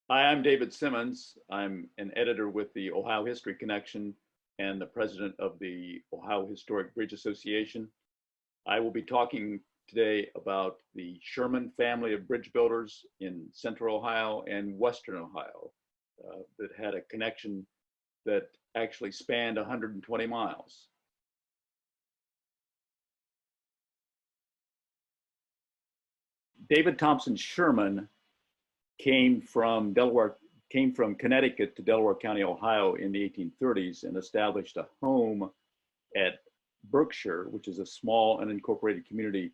Hi, I'm David Simmons. I'm an editor with the Ohio History Connection and the president of the Ohio Historic Bridge Association. I will be talking today about the Sherman family of bridge builders in central Ohio and western Ohio that had a connection that actually spanned 120 miles. David Thompson Sherman came from Connecticut to Delaware County, Ohio in the 1830s and established a home at Berkshire, which is a small unincorporated community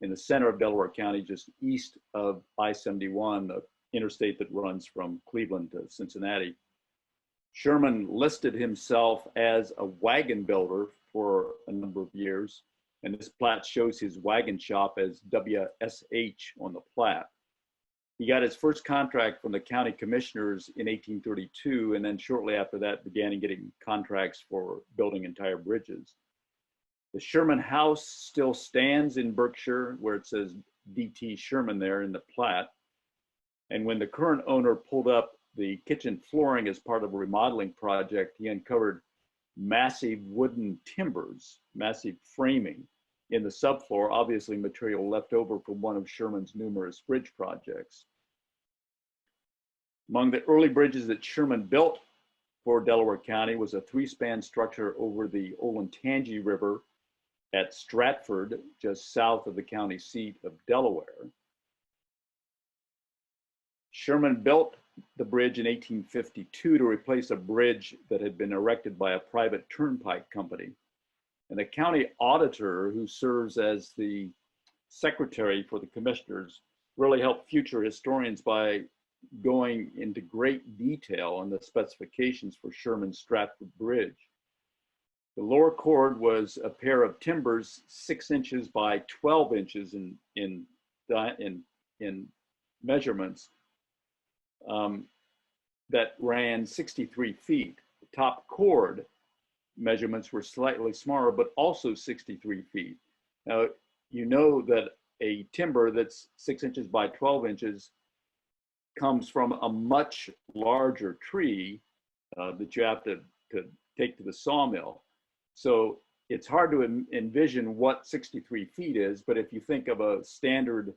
in the center of Delaware County, just east of I-71, the interstate that runs from Cleveland to Cincinnati. Sherman listed himself as a wagon builder for a number of years, and this plat shows his wagon shop as WSH on the plat. He got his first contract from the county commissioners in 1832, and then shortly after that began getting contracts for building entire bridges. The Sherman house still stands in Berkshire, where it says D.T. Sherman there in the plat. And when the current owner pulled up the kitchen flooring as part of a remodeling project, he uncovered massive wooden timbers, massive framing in the subfloor, obviously material left over from one of Sherman's numerous bridge projects. Among the early bridges that Sherman built for Delaware County was a three-span structure over the Olentangy River at Stratford, just south of the county seat of Delaware. Sherman built the bridge in 1852 to replace a bridge that had been erected by a private turnpike company. And the county auditor, who serves as the secretary for the commissioners, really helped future historians by going into great detail on the specifications for Sherman's Stratford Bridge. The lower chord was a pair of timbers 6 inches by 12 inches in measurements that ran 63 feet. The top chord measurements were slightly smaller, but also 63 feet. Now, you know that a timber that's 6 inches by 12 inches comes from a much larger tree that you have to take to the sawmill. So it's hard to envision what 63 feet is, but if you think of a standard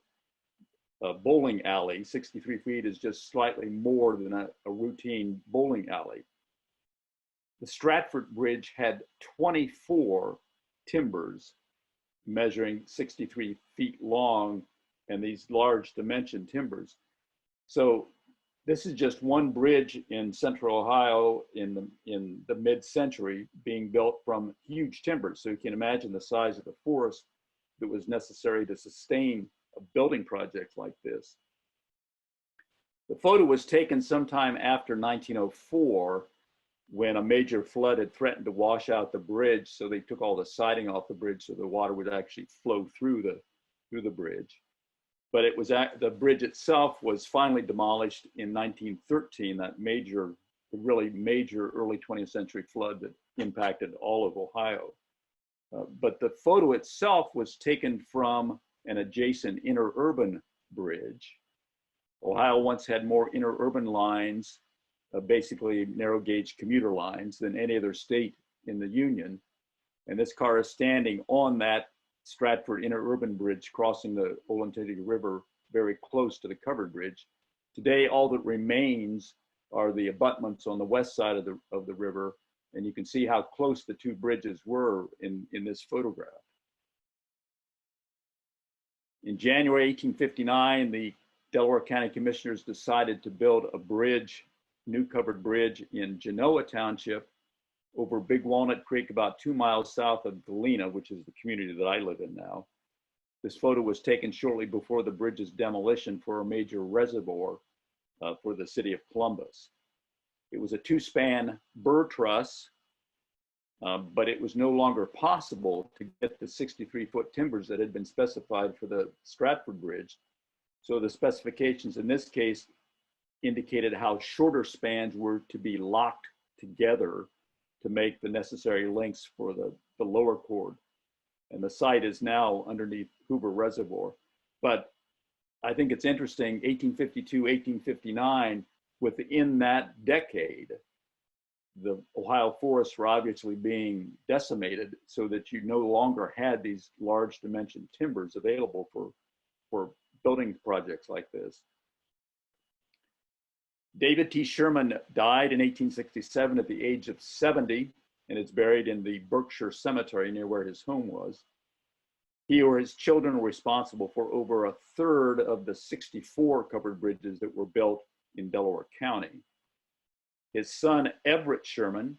bowling alley, 63 feet is just slightly more than a routine bowling alley. The Stratford Bridge had 24 timbers measuring 63 feet long and these large dimension timbers. So this is just one bridge in central Ohio in the mid-century being built from huge timbers. So you can imagine the size of the forest that was necessary to sustain a building project like this. The photo was taken sometime after 1904 when a major flood had threatened to wash out the bridge. So they took all the siding off the bridge so the water would actually flow through the bridge. But it was the bridge itself was finally demolished in 1913, that really major early 20th century flood that impacted all of Ohio. But the photo itself was taken from an adjacent interurban bridge. Ohio once had more interurban lines, basically narrow gauge commuter lines, than any other state in the Union. And this car is standing on that Stratford interurban bridge crossing the Olentangy River very close to the covered bridge. Today, all that remains are the abutments on the west side of the river, and you can see how close the two bridges were in this photograph. In January 1859, the Delaware County Commissioners decided to build a bridge, new covered bridge in Genoa Township over Big Walnut Creek, about 2 miles south of Galena, which is the community that I live in now. This photo was taken shortly before the bridge's demolition for a major reservoir for the city of Columbus. It was a 2-span burr truss, but it was no longer possible to get the 63-foot timbers that had been specified for the Stratford Bridge. So the specifications in this case indicated how shorter spans were to be locked together to make the necessary lengths for the lower chord. And the site is now underneath Hoover Reservoir. But I think it's interesting, 1852, 1859, within that decade, the Ohio forests were obviously being decimated so that you no longer had these large dimension timbers available for building projects like this. David T. Sherman died in 1867 at the age of 70 and is buried in the Berkshire Cemetery near where his home was. He or his children were responsible for over a third of the 64 covered bridges that were built in Delaware County. His son, Everett Sherman,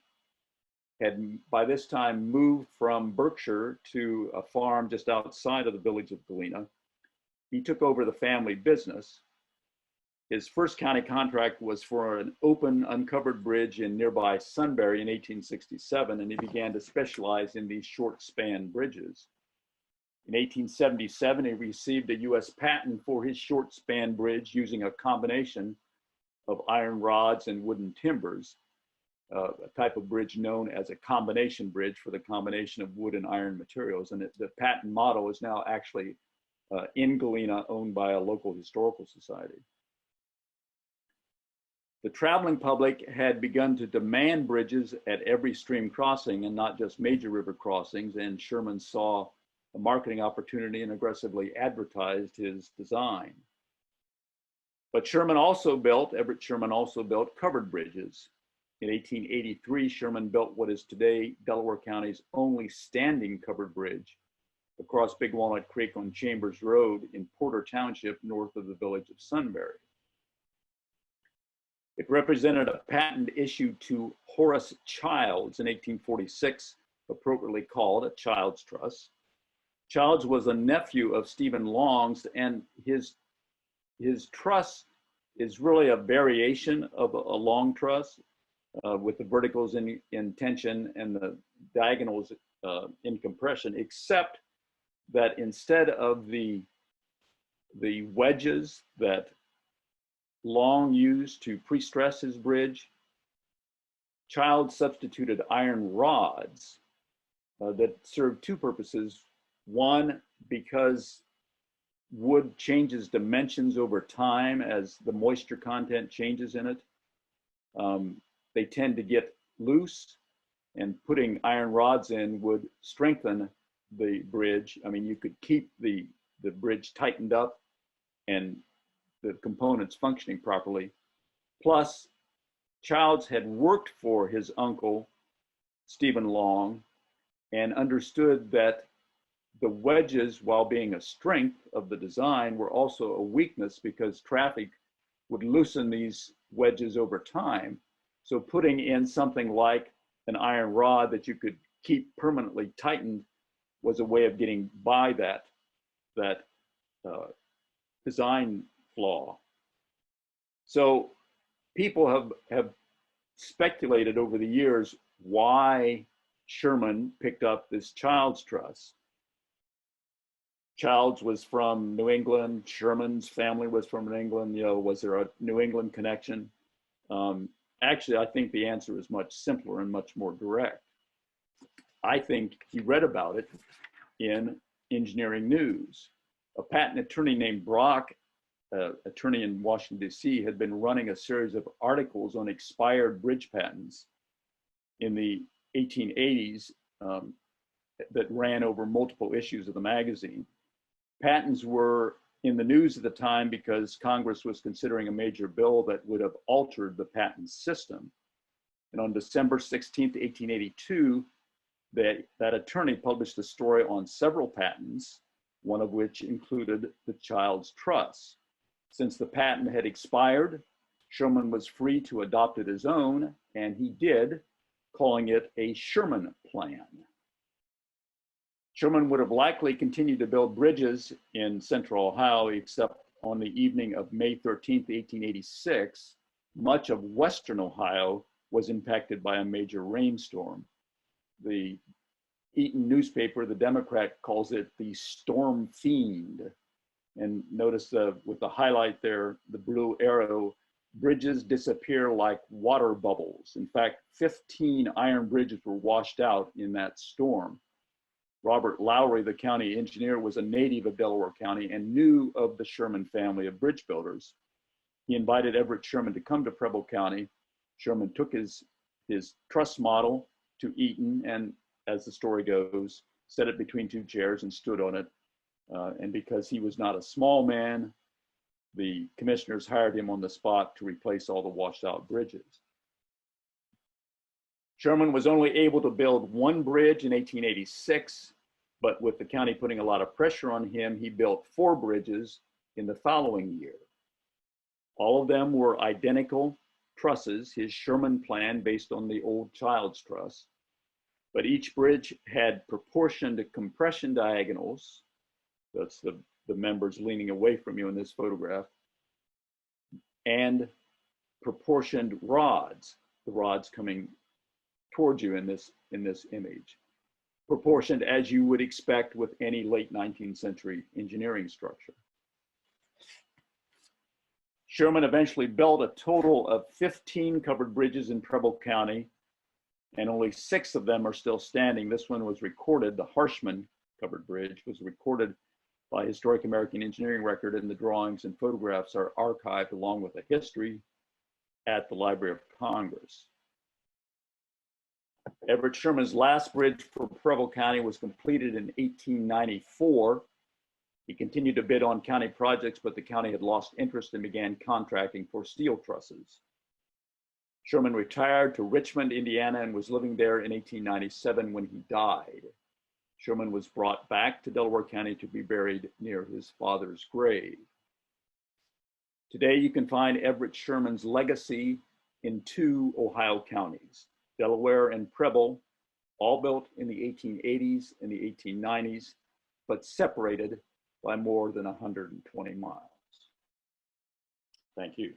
had by this time moved from Berkshire to a farm just outside of the village of Galena. He took over the family business. His first county contract was for an open, uncovered bridge in nearby Sunbury in 1867, and he began to specialize in these short span bridges. In 1877, he received a US patent for his short span bridge using a combination of iron rods and wooden timbers, a type of bridge known as a combination bridge for the combination of wood and iron materials. And the patent model is now actually in Galena, owned by a local historical society. The traveling public had begun to demand bridges at every stream crossing and not just major river crossings, and Sherman saw a marketing opportunity and aggressively advertised his design. But Everett Sherman also built covered bridges. In 1883, Sherman built what is today Delaware County's only standing covered bridge across Big Walnut Creek on Chambers Road in Porter Township, north of the village of Sunbury. It represented a patent issued to Horace Childs in 1846, appropriately called a Childs Truss. Childs was a nephew of Stephen Long's, and his truss is really a variation of a long truss with the verticals in tension and the diagonals in compression, except that instead of the wedges that Long used to pre-stress his bridge, Childs substituted iron rods that served two purposes. One, because wood changes dimensions over time as the moisture content changes in it. They tend to get loose, and putting iron rods in would strengthen the bridge. I mean, you could keep the bridge tightened up and the components functioning properly. Plus, Childs had worked for his uncle, Stephen Long, and understood that the wedges, while being a strength of the design, were also a weakness because traffic would loosen these wedges over time. So putting in something like an iron rod that you could keep permanently tightened was a way of getting by that design flaw. So people have speculated over the years why Sherman picked up this Childs truss. Childs was from New England. Sherman's family was from New England. Was there a New England connection? Actually, I think the answer is much simpler and much more direct. I think he read about it in Engineering News. A patent attorney named Brock, attorney in Washington, D.C., had been running a series of articles on expired bridge patents in the 1880s that ran over multiple issues of the magazine. Patents were in the news at the time because Congress was considering a major bill that would have altered the patent system. And on December 16th, 1882, that attorney published a story on several patents, one of which included the Childs truss. Since the patent had expired, Sherman was free to adopt it as own, and he did, calling it a Sherman plan. Sherman would have likely continued to build bridges in central Ohio, except on the evening of May 13th, 1886, much of western Ohio was impacted by a major rainstorm. The Eaton newspaper, the Democrat, calls it the storm fiend. And notice with the highlight there, the blue arrow, bridges disappear like water bubbles. In fact, 15 iron bridges were washed out in that storm. Robert Lowry, the county engineer, was a native of Delaware County and knew of the Sherman family of bridge builders. He invited Everett Sherman to come to Preble County. Sherman took his truss model to Eaton and, as the story goes, set it between two chairs and stood on it. And because he was not a small man, the commissioners hired him on the spot to replace all the washed out bridges. Sherman was only able to build one bridge in 1886, but with the county putting a lot of pressure on him, he built 4 bridges in the following year. All of them were identical trusses, his Sherman plan based on the old child's truss, but each bridge had proportioned compression diagonals. That's the members leaning away from you in this photograph, and proportioned rods, the rods coming towards you in this image, proportioned as you would expect with any late 19th century engineering structure. Sherman eventually built a total of 15 covered bridges in Preble County, and only 6 of them are still standing. This one was recorded, the Harshman covered bridge was recorded by Historic American Engineering Record, and the drawings and photographs are archived along with a history at the Library of Congress. Everett Sherman's last bridge for Preble County was completed in 1894. He continued to bid on county projects, but the county had lost interest and began contracting for steel trusses. Sherman retired to Richmond, Indiana, and was living there in 1897 when he died. Sherman was brought back to Delaware County to be buried near his father's grave. Today, you can find Everett Sherman's legacy in 2 Ohio counties, Delaware and Preble, all built in the 1880s and the 1890s, but separated by more than 120 miles. Thank you.